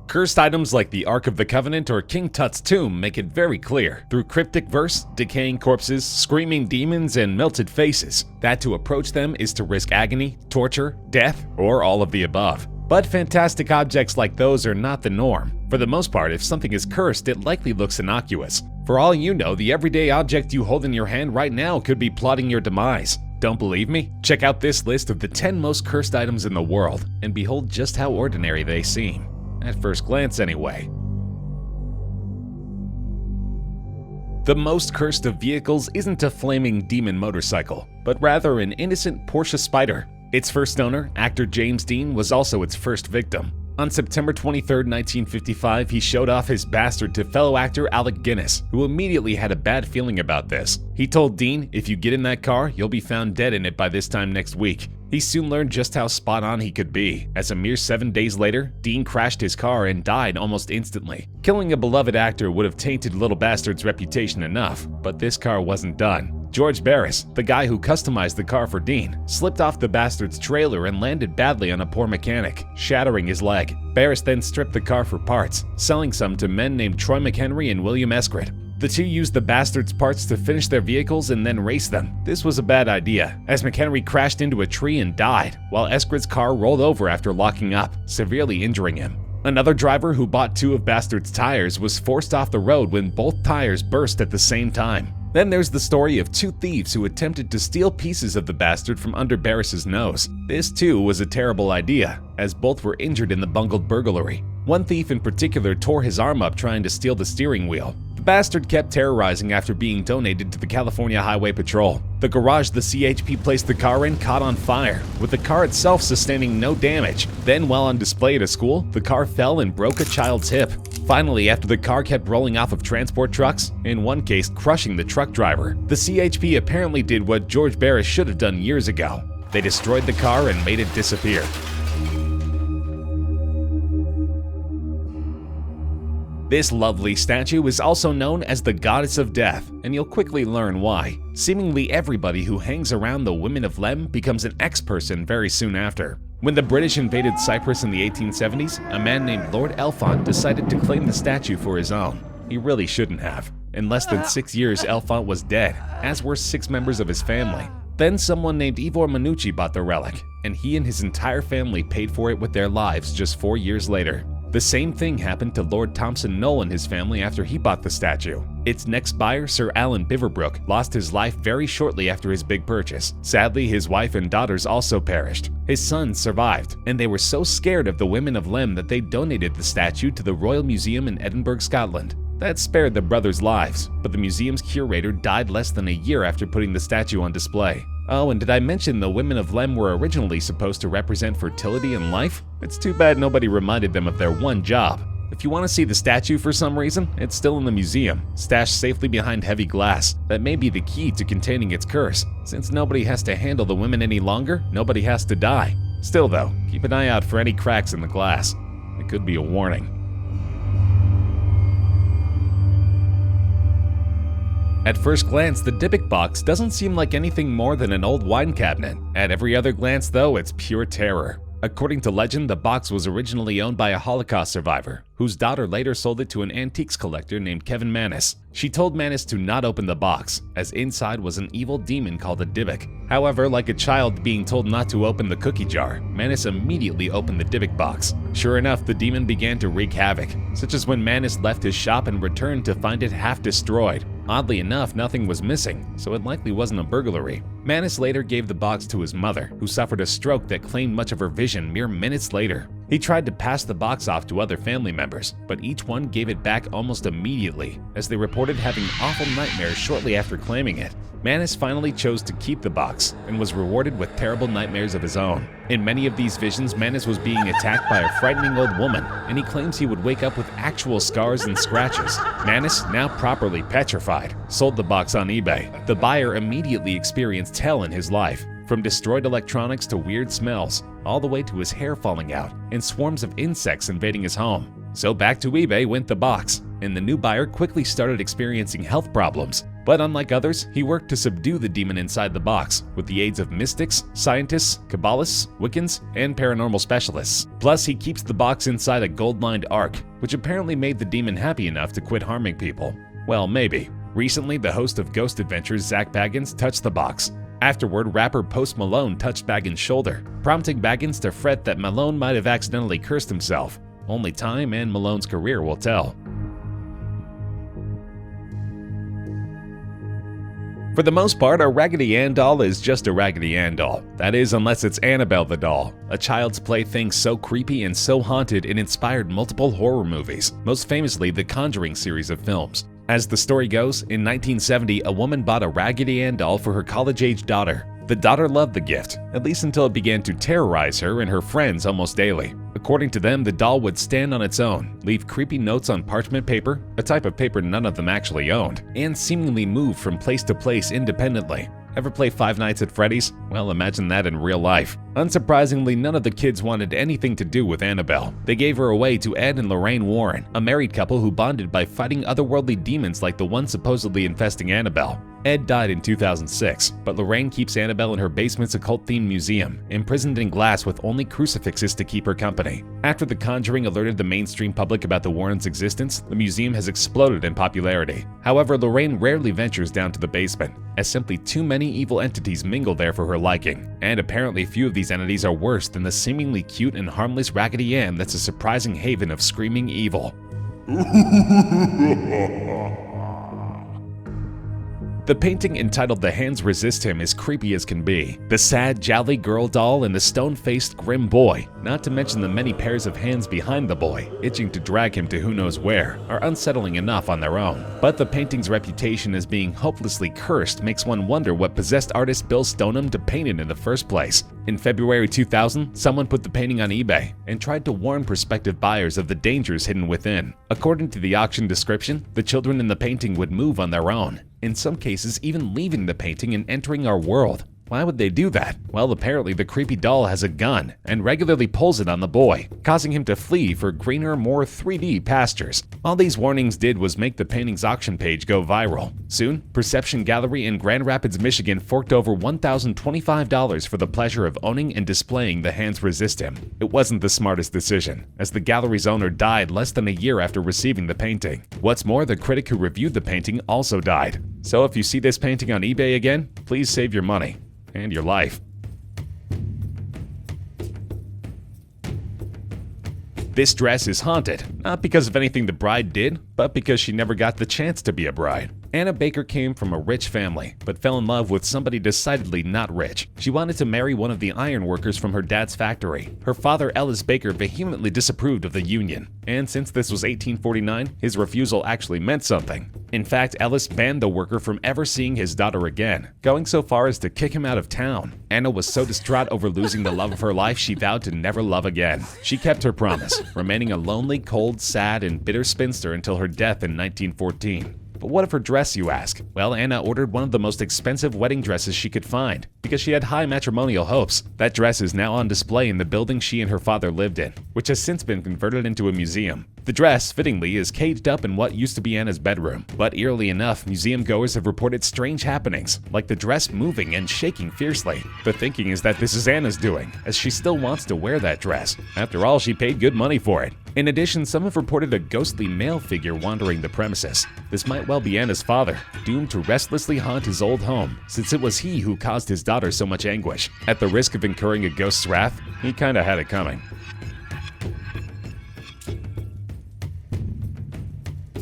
Cursed items like the Ark of the Covenant or King Tut's tomb make it very clear, through cryptic verse, decaying corpses, screaming demons, and melted faces, that to approach them is to risk agony, torture, death, or all of the above. But fantastic objects like those are not the norm. For the most part, if something is cursed, it likely looks innocuous. For all you know, the everyday object you hold in your hand right now could be plotting your demise. Don't believe me? Check out this list of the 10 most cursed items in the world, and behold just how ordinary they seem. At first glance, anyway. The most cursed of vehicles isn't a flaming demon motorcycle, but rather an innocent Porsche Spyder. Its first owner, actor James Dean, was also its first victim. On September 23, 1955, he showed off his bastard to fellow actor Alec Guinness, who immediately had a bad feeling about this. He told Dean, "If you get in that car, you'll be found dead in it by this time next week." He soon learned just how spot on he could be, as a mere 7 days later, Dean crashed his car and died almost instantly. Killing a beloved actor would have tainted Little Bastard's reputation enough, but this car wasn't done. George Barris, the guy who customized the car for Dean, slipped off the bastard's trailer and landed badly on a poor mechanic, shattering his leg. Barris then stripped the car for parts, selling some to men named Troy McHenry and William Eskrid. The two used the bastard's parts to finish their vehicles and then race them. This was a bad idea, as McHenry crashed into a tree and died, while Eskrid's car rolled over after locking up, severely injuring him. Another driver who bought 2 of Bastard's tires was forced off the road when both tires burst at the same time. Then there's the story of 2 thieves who attempted to steal pieces of the bastard from under Barris's nose. This too was a terrible idea, as both were injured in the bungled burglary. One thief in particular tore his arm up trying to steal the steering wheel. The bastard kept terrorizing after being donated to the California Highway Patrol. The garage the CHP placed the car in caught on fire, with the car itself sustaining no damage. Then, while on display at a school, the car fell and broke a child's hip. Finally, after the car kept rolling off of transport trucks, in one case crushing the truck driver, the CHP apparently did what George Barris should have done years ago. They destroyed the car and made it disappear. This lovely statue is also known as the Goddess of Death, and you'll quickly learn why. Seemingly everybody who hangs around the women of Lemb becomes an ex-person very soon after. When the British invaded Cyprus in the 1870s, a man named Lord Elfont decided to claim the statue for his own. He really shouldn't have. In less than 6 years, Elfont was dead, as were 6 members of his family. Then someone named Ivor Minucci bought the relic, and he and his entire family paid for it with their lives just 4 years later. The same thing happened to Lord Thompson Knoll and his family after he bought the statue. Its next buyer, Sir Alan Biverbrook, lost his life very shortly after his big purchase. Sadly, his wife and daughters also perished. His sons survived, and they were so scared of the women of Lemb that they donated the statue to the Royal Museum in Edinburgh, Scotland. That spared the brothers' lives, but the museum's curator died less than a year after putting the statue on display. Oh, and did I mention the women of Lemb were originally supposed to represent fertility and life? It's too bad nobody reminded them of their one job. If you want to see the statue for some reason, it's still in the museum, stashed safely behind heavy glass. That may be the key to containing its curse. Since nobody has to handle the women any longer, nobody has to die. Still though, keep an eye out for any cracks in the glass. It could be a warning. At first glance, the Dybbuk box doesn't seem like anything more than an old wine cabinet. At every other glance, though, it's pure terror. According to legend, the box was originally owned by a Holocaust survivor, whose daughter later sold it to an antiques collector named Kevin Mannis. She told Mannis to not open the box, as inside was an evil demon called a Dybbuk. However, like a child being told not to open the cookie jar, Mannis immediately opened the Dybbuk box. Sure enough, the demon began to wreak havoc, such as when Mannis left his shop and returned to find it half destroyed. Oddly enough, nothing was missing, so it likely wasn't a burglary. Mannis later gave the box to his mother, who suffered a stroke that claimed much of her vision mere minutes later. He tried to pass the box off to other family members, but each one gave it back almost immediately, as they reported having awful nightmares shortly after claiming it. Mannis finally chose to keep the box, and was rewarded with terrible nightmares of his own. In many of these visions, Mannis was being attacked by a frightening old woman, and he claims he would wake up with actual scars and scratches. Mannis, now properly petrified, sold the box on eBay. The buyer immediately experienced hell in his life, from destroyed electronics to weird smells, all the way to his hair falling out and swarms of insects invading his home. So back to eBay went the box, and the new buyer quickly started experiencing health problems. But unlike others, he worked to subdue the demon inside the box with the aids of mystics, scientists, Kabbalists, Wiccans, and paranormal specialists. Plus, he keeps the box inside a gold-lined ark, which apparently made the demon happy enough to quit harming people. Well, maybe. Recently, the host of Ghost Adventures, Zach Baggins, touched the box. Afterward, rapper Post Malone touched Baggins' shoulder, prompting Baggins to fret that Malone might have accidentally cursed himself. Only time and Malone's career will tell. For the most part, a Raggedy Ann doll is just a Raggedy Ann doll. That is, unless it's Annabelle the doll, a child's plaything so creepy and so haunted it inspired multiple horror movies, most famously the Conjuring series of films. As the story goes, in 1970, a woman bought a Raggedy Ann doll for her college-age daughter. The daughter loved the gift, at least until it began to terrorize her and her friends almost daily. According to them, the doll would stand on its own, leave creepy notes on parchment paper, a type of paper none of them actually owned, and seemingly move from place to place independently. Ever play Five Nights at Freddy's? Well, imagine that in real life. Unsurprisingly, none of the kids wanted anything to do with Annabelle. They gave her away to Ed and Lorraine Warren, a married couple who bonded by fighting otherworldly demons like the one supposedly infesting Annabelle. Ed died in 2006, but Lorraine keeps Annabelle in her basement's occult-themed museum, imprisoned in glass with only crucifixes to keep her company. After The Conjuring alerted the mainstream public about the Warrens' existence, the museum has exploded in popularity. However, Lorraine rarely ventures down to the basement, as simply too many evil entities mingle there for her liking. And apparently few of these entities are worse than the seemingly cute and harmless Raggedy Ann that's a surprising haven of screaming evil. The painting entitled The Hands Resist Him is creepy as can be. The sad, jolly girl doll and the stone-faced, grim boy, not to mention the many pairs of hands behind the boy, itching to drag him to who knows where, are unsettling enough on their own. But the painting's reputation as being hopelessly cursed makes one wonder what possessed artist Bill Stoneham to paint it in the first place. In February 2000, someone put the painting on eBay and tried to warn prospective buyers of the dangers hidden within. According to the auction description, the children in the painting would move on their own, in some cases even leaving the painting and entering our world. Why would they do that? Well, apparently the creepy doll has a gun and regularly pulls it on the boy, causing him to flee for greener, more 3D pastures. All these warnings did was make the painting's auction page go viral. Soon, Perception Gallery in Grand Rapids, Michigan forked over $1,025 for the pleasure of owning and displaying The Hands Resist Him. It wasn't the smartest decision, as the gallery's owner died less than a year after receiving the painting. What's more, the critic who reviewed the painting also died. So if you see this painting on eBay again, please save your money. And your life. This dress is haunted, not because of anything the bride did, but because she never got the chance to be a bride. Anna Baker came from a rich family, but fell in love with somebody decidedly not rich. She wanted to marry one of the iron workers from her dad's factory. Her father, Ellis Baker, vehemently disapproved of the union, and since this was 1849, his refusal actually meant something. In fact, Ellis banned the worker from ever seeing his daughter again, going so far as to kick him out of town. Anna was so distraught over losing the love of her life, she vowed to never love again. She kept her promise, remaining a lonely, cold, sad, and bitter spinster until her death in 1914. But what of her dress, you ask? Well, Anna ordered one of the most expensive wedding dresses she could find, because she had high matrimonial hopes. That dress is now on display in the building she and her father lived in, which has since been converted into a museum. The dress, fittingly, is caged up in what used to be Anna's bedroom. But eerily enough, museum goers have reported strange happenings, like the dress moving and shaking fiercely. The thinking is that this is Anna's doing, as she still wants to wear that dress. After all, she paid good money for it. In addition, some have reported a ghostly male figure wandering the premises. This might well be Anna's father, doomed to restlessly haunt his old home, since it was he who caused his daughter so much anguish. At the risk of incurring a ghost's wrath, he kinda had it coming.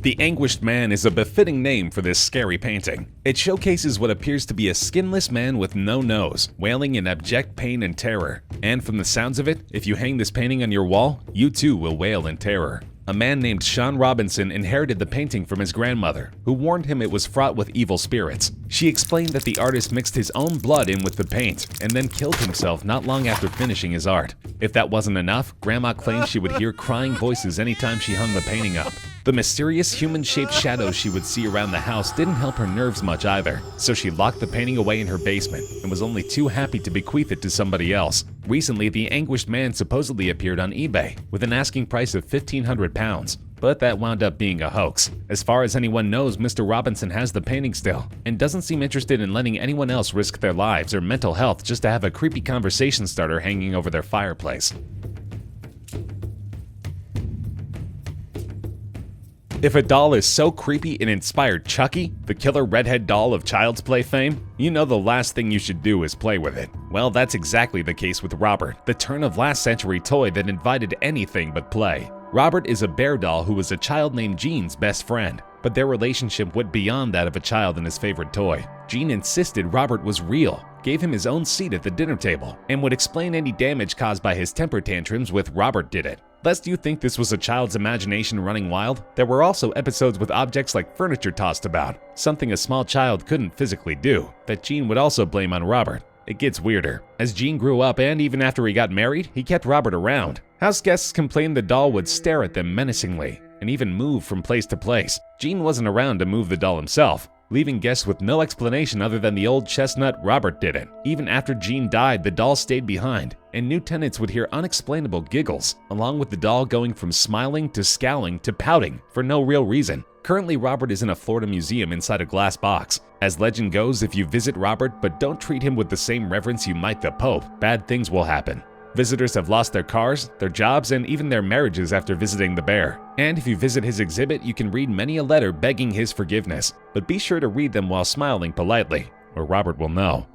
The Anguished Man is a befitting name for this scary painting. It showcases what appears to be a skinless man with no nose, wailing in abject pain and terror. And from the sounds of it, if you hang this painting on your wall, you too will wail in terror. A man named Sean Robinson inherited the painting from his grandmother, who warned him it was fraught with evil spirits. She explained that the artist mixed his own blood in with the paint and then killed himself not long after finishing his art. If that wasn't enough, Grandma claimed she would hear crying voices anytime she hung the painting up. The mysterious human-shaped shadows she would see around the house didn't help her nerves much either, so she locked the painting away in her basement and was only too happy to bequeath it to somebody else. Recently, the Anguished Man supposedly appeared on eBay with an asking price of £1,500. but that wound up being a hoax. As far as anyone knows, Mr. Robinson has the painting still, and doesn't seem interested in letting anyone else risk their lives or mental health just to have a creepy conversation starter hanging over their fireplace. If a doll is so creepy it inspired Chucky, the killer redhead doll of Child's Play fame, you know the last thing you should do is play with it. Well, that's exactly the case with Robert, the turn of last century toy that invited anything but play. Robert is a bear doll who was a child named Gene's best friend, but their relationship went beyond that of a child and his favorite toy. Gene insisted Robert was real, gave him his own seat at the dinner table, and would explain any damage caused by his temper tantrums with Robert did it. Lest you think this was a child's imagination running wild, there were also episodes with objects like furniture tossed about, something a small child couldn't physically do, that Gene would also blame on Robert. It gets weirder. As Gene grew up and even after he got married, he kept Robert around. House guests complained the doll would stare at them menacingly, and even move from place to place. Gene wasn't around to move the doll himself, leaving guests with no explanation other than the old chestnut Robert did it. Even after Gene died, the doll stayed behind, and new tenants would hear unexplainable giggles, along with the doll going from smiling to scowling to pouting for no real reason. Currently, Robert is in a Florida museum inside a glass box. As legend goes, if you visit Robert but don't treat him with the same reverence you might the Pope, bad things will happen. Visitors have lost their cars, their jobs, and even their marriages after visiting the bear. And if you visit his exhibit, you can read many a letter begging his forgiveness. But be sure to read them while smiling politely, or Robert will know.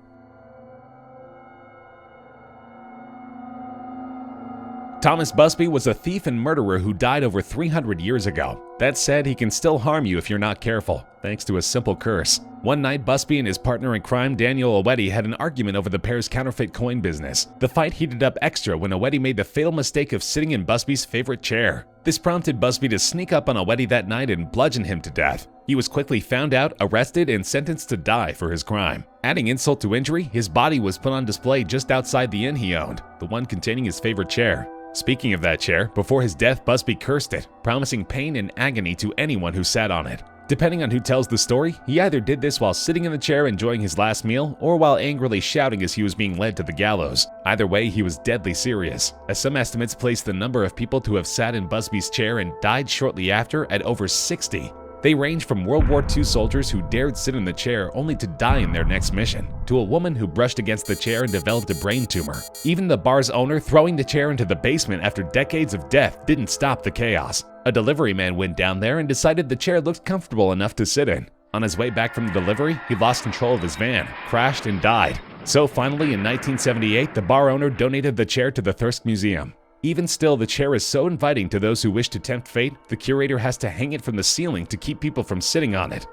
Thomas Busby was a thief and murderer who died over 300 years ago. That said, he can still harm you if you're not careful, thanks to a simple curse. One night, Busby and his partner in crime, Daniel Owedi, had an argument over the pair's counterfeit coin business. The fight heated up extra when Owedi made the fatal mistake of sitting in Busby's favorite chair. This prompted Busby to sneak up on Owedi that night and bludgeon him to death. He was quickly found out, arrested, and sentenced to die for his crime. Adding insult to injury, his body was put on display just outside the inn he owned, the one containing his favorite chair. Speaking of that chair, before his death, Busby cursed it, promising pain and agony to anyone who sat on it. Depending on who tells the story, he either did this while sitting in the chair enjoying his last meal, or while angrily shouting as he was being led to the gallows. Either way, he was deadly serious, as some estimates place the number of people to have sat in Busby's chair and died shortly after at over 60. They range from World War II soldiers who dared sit in the chair only to die in their next mission, to a woman who brushed against the chair and developed a brain tumor. Even the bar's owner throwing the chair into the basement after decades of death didn't stop the chaos. A delivery man went down there and decided the chair looked comfortable enough to sit in. On his way back from the delivery, he lost control of his van, crashed, and died. So finally, in 1978, the bar owner donated the chair to the Thirsk Museum. Even still, the chair is so inviting to those who wish to tempt fate, the curator has to hang it from the ceiling to keep people from sitting on it.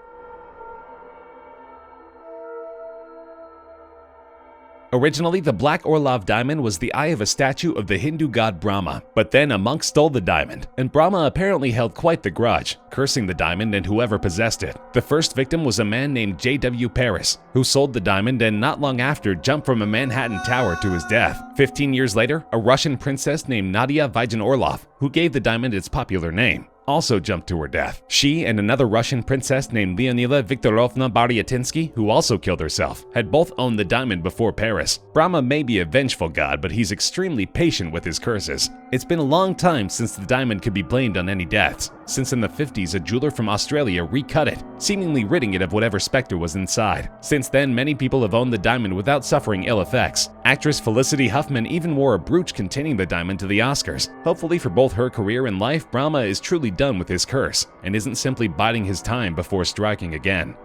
Originally, the black Orlov diamond was the eye of a statue of the Hindu god Brahma, but then a monk stole the diamond, and Brahma apparently held quite the grudge, cursing the diamond and whoever possessed it. The first victim was a man named J.W. Paris, who sold the diamond and not long after jumped from a Manhattan tower to his death. 15 years later, a Russian princess named Nadia Orlov, who gave the diamond its popular name, also jumped to her death. She and another Russian princess named Leonila Viktorovna Baryatinsky, who also killed herself, had both owned the diamond before Paris. Brahma may be a vengeful god, but he's extremely patient with his curses. It's been a long time since the diamond could be blamed on any deaths, since in the 50s a jeweler from Australia recut it, seemingly ridding it of whatever specter was inside. Since then, many people have owned the diamond without suffering ill effects. Actress Felicity Huffman even wore a brooch containing the diamond to the Oscars. Hopefully for both her career and life, Brahma is truly done with his curse, and isn't simply biding his time before striking again.